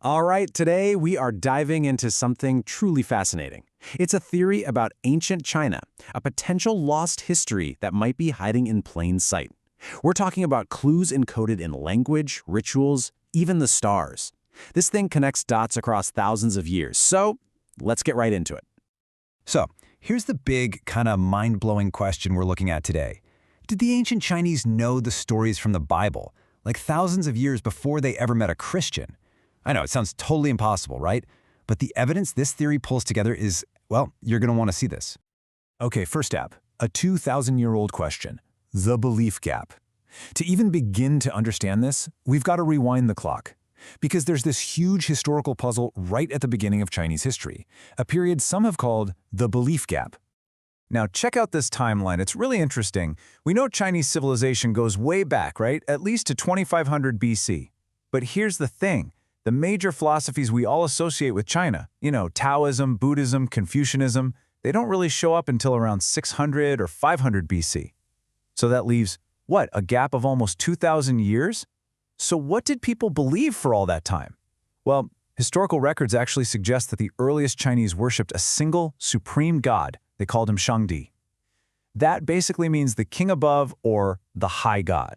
All right, today we are diving into something truly fascinating. It's a theory about ancient China, a potential lost history that might be hiding in plain sight. We're talking about clues encoded in language, rituals, even the stars. This thing connects dots across thousands of years, so let's get right into it. So, here's the big, kind of mind-blowing question we're looking at today. Did the ancient Chinese know the stories from the Bible, like thousands of years before they ever met a Christian? I know, it sounds totally impossible, right? But the evidence this theory pulls together is, well, you're going to want to see this. Okay, first up, a 2,000-year-old question, the belief gap. To even begin to understand this, we've got to rewind the clock. Because there's this huge historical puzzle right at the beginning of Chinese history, a period some have called the belief gap. Now, check out this timeline. It's really interesting. We know Chinese civilization goes way back, right? At least to 2500 BC. But here's the thing. The major philosophies we all associate with China, Taoism, Buddhism, Confucianism, they don't really show up until around 600 or 500 BC. So that leaves, what, a gap of almost 2,000 years? So what did people believe for all that time? Well, historical records actually suggest that the earliest Chinese worshipped a single, supreme god. They called him Shangdi. That basically means the king above or the high god.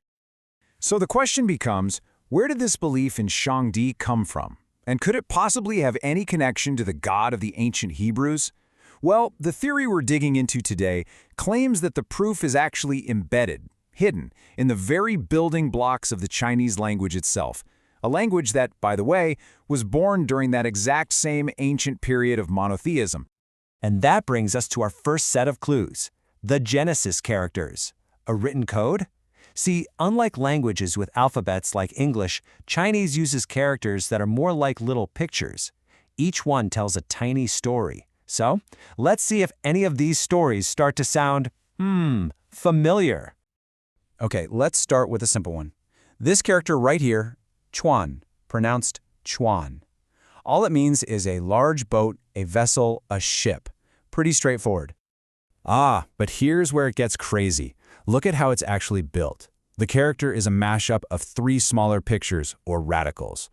So the question becomes, where did this belief in Shangdi come from? And could it possibly have any connection to the god of the ancient Hebrews? Well, the theory we're digging into today claims that the proof is actually embedded, hidden, in the very building blocks of the Chinese language itself. A language that, by the way, was born during that exact same ancient period of monotheism. And that brings us to our first set of clues, the Genesis characters. A written code? See, unlike languages with alphabets like English, Chinese uses characters that are more like little pictures. Each one tells a tiny story. So, let's see if any of these stories start to sound, familiar. Okay, let's start with a simple one. This character right here, Chuan, pronounced Chuan. All it means is a large boat, a vessel, a ship. Pretty straightforward. Ah, but here's where it gets crazy. Look at how it's actually built. The character is a mashup of three smaller pictures, or radicals.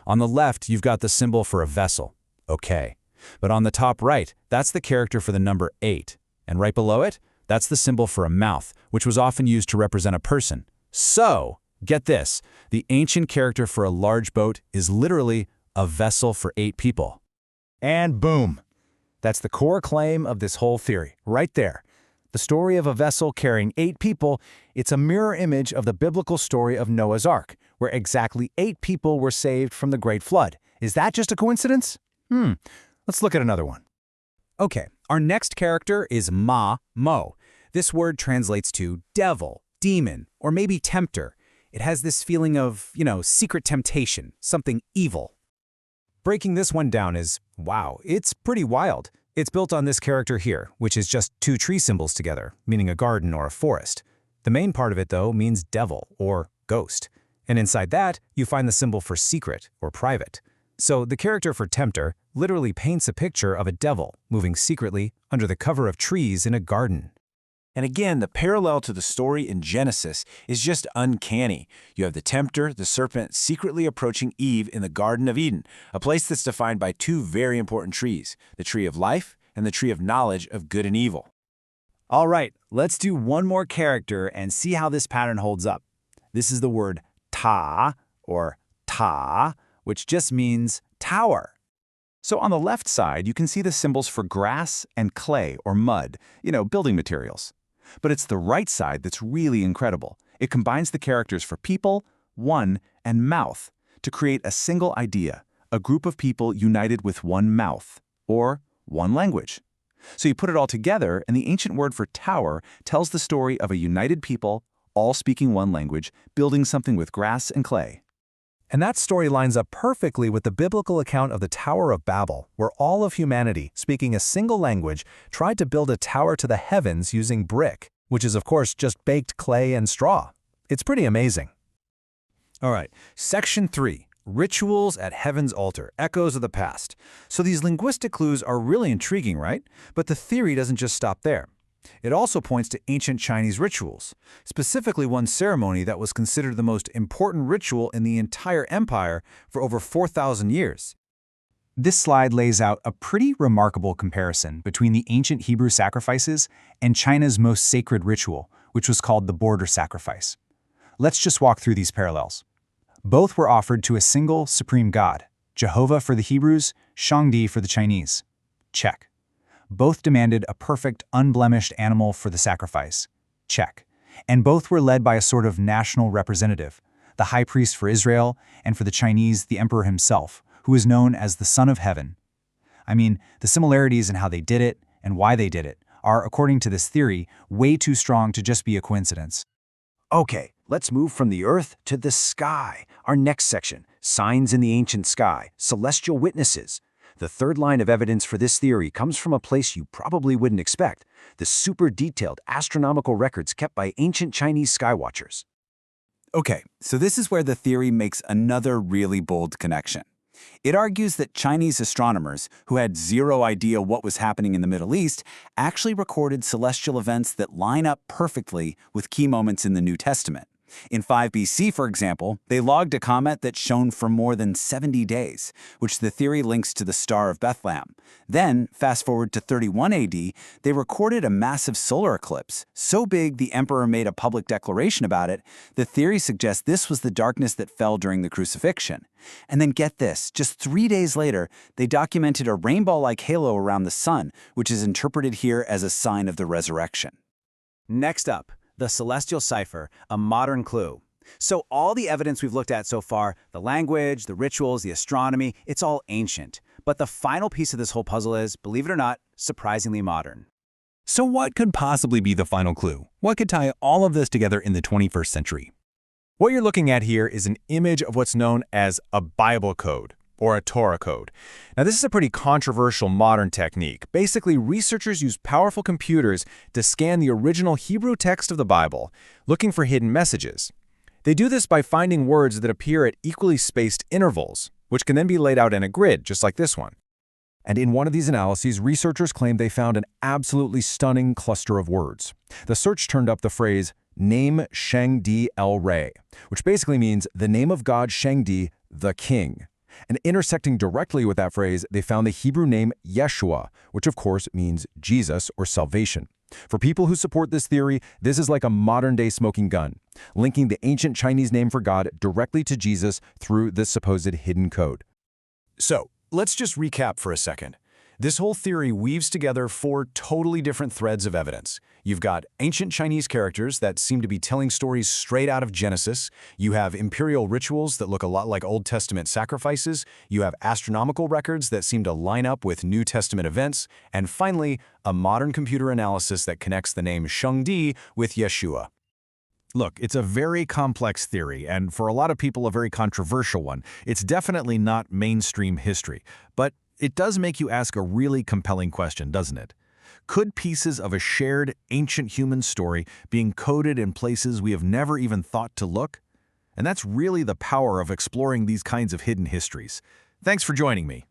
On the left, you've got the symbol for a vessel. Okay. But on the top right, that's the character for the number 8. And right below it, that's the symbol for a mouth, which was often used to represent a person. So, get this, the ancient character for a large boat is literally a vessel for 8 people. And boom! That's the core claim of this whole theory, right there. The story of a vessel carrying 8 people, it's a mirror image of the biblical story of Noah's Ark, where exactly 8 people were saved from the Great Flood. Is that just a coincidence? Let's look at another one. Okay, our next character is Mo. This word translates to devil, demon, or maybe tempter. It has this feeling of, secret temptation, something evil. Breaking this one down is, wow, it's pretty wild. It's built on this character here, which is just 2 tree symbols together, meaning a garden or a forest. The main part of it, though, means devil or ghost. And inside that, you find the symbol for secret or private. So the character for tempter literally paints a picture of a devil moving secretly under the cover of trees in a garden. And again, the parallel to the story in Genesis is just uncanny. You have the tempter, the serpent, secretly approaching Eve in the Garden of Eden, a place that's defined by 2 very important trees, the tree of life and the tree of knowledge of good and evil. All right, let's do one more character and see how this pattern holds up. This is the word ta, or ta, which just means tower. So on the left side, you can see the symbols for grass and clay or mud, building materials. But it's the right side that's really incredible. It combines the characters for people, one, and mouth to create a single idea, a group of people united with one mouth, or one language. So you put it all together, and the ancient word for tower tells the story of a united people, all speaking one language, building something with grass and clay. And that story lines up perfectly with the biblical account of the Tower of Babel, where all of humanity, speaking a single language, tried to build a tower to the heavens using brick, which is of course just baked clay and straw. It's pretty amazing. All right, Section 3, Rituals at Heaven's Altar, Echoes of the Past. So these linguistic clues are really intriguing, right? But the theory doesn't just stop there. It also points to ancient Chinese rituals, specifically one ceremony that was considered the most important ritual in the entire empire for over 4,000 years. This slide lays out a pretty remarkable comparison between the ancient Hebrew sacrifices and China's most sacred ritual, which was called the border sacrifice. Let's just walk through these parallels. Both were offered to a single supreme god, Jehovah for the Hebrews, Shangdi for the Chinese. Check. Both demanded a perfect, unblemished animal for the sacrifice. Check. And both were led by a sort of national representative, the high priest for Israel, and for the Chinese, the emperor himself, who is known as the Son of Heaven. I mean, the similarities in how they did it and why they did it are, according to this theory, way too strong to just be a coincidence. Okay, let's move from the earth to the sky. Our next section, signs in the ancient sky, celestial witnesses. The third line of evidence for this theory comes from a place you probably wouldn't expect, the super detailed astronomical records kept by ancient Chinese skywatchers. Okay, so this is where the theory makes another really bold connection. It argues that Chinese astronomers, who had zero idea what was happening in the Middle East, actually recorded celestial events that line up perfectly with key moments in the New Testament. In 5 BC, for example, they logged a comet that shone for more than 70 days, which the theory links to the Star of Bethlehem. Then, fast forward to 31 AD, they recorded a massive solar eclipse, so big the emperor made a public declaration about it. The theory suggests this was the darkness that fell during the crucifixion. And then get this, just 3 days later, they documented a rainbow-like halo around the sun, which is interpreted here as a sign of the resurrection. Next up, the celestial cipher, a modern clue. So all the evidence we've looked at so far, the language, the rituals, the astronomy, it's all ancient. But the final piece of this whole puzzle is, believe it or not, surprisingly modern. So what could possibly be the final clue? What could tie all of this together in the 21st century? What you're looking at here is an image of what's known as a Bible code, or a Torah code. Now, this is a pretty controversial modern technique. Basically, researchers use powerful computers to scan the original Hebrew text of the Bible, looking for hidden messages. They do this by finding words that appear at equally spaced intervals, which can then be laid out in a grid, just like this one. And in one of these analyses, researchers claimed they found an absolutely stunning cluster of words. The search turned up the phrase, Name Shangdi El Rey, which basically means the name of God Shangdi, the King. And intersecting directly with that phrase, they found the Hebrew name Yeshua, which of course means Jesus or salvation. For people who support this theory, this is like a modern-day smoking gun, linking the ancient Chinese name for God directly to Jesus through this supposed hidden code. So, let's just recap for a second. This whole theory weaves together 4 totally different threads of evidence. You've got ancient Chinese characters that seem to be telling stories straight out of Genesis. You have imperial rituals that look a lot like Old Testament sacrifices. You have astronomical records that seem to line up with New Testament events. And finally, a modern computer analysis that connects the name Shangdi with Yeshua. Look, it's a very complex theory, and for a lot of people, a very controversial one. It's definitely not mainstream history, but it does make you ask a really compelling question, doesn't it? Could pieces of a shared ancient human story be encoded in places we have never even thought to look? And that's really the power of exploring these kinds of hidden histories. Thanks for joining me.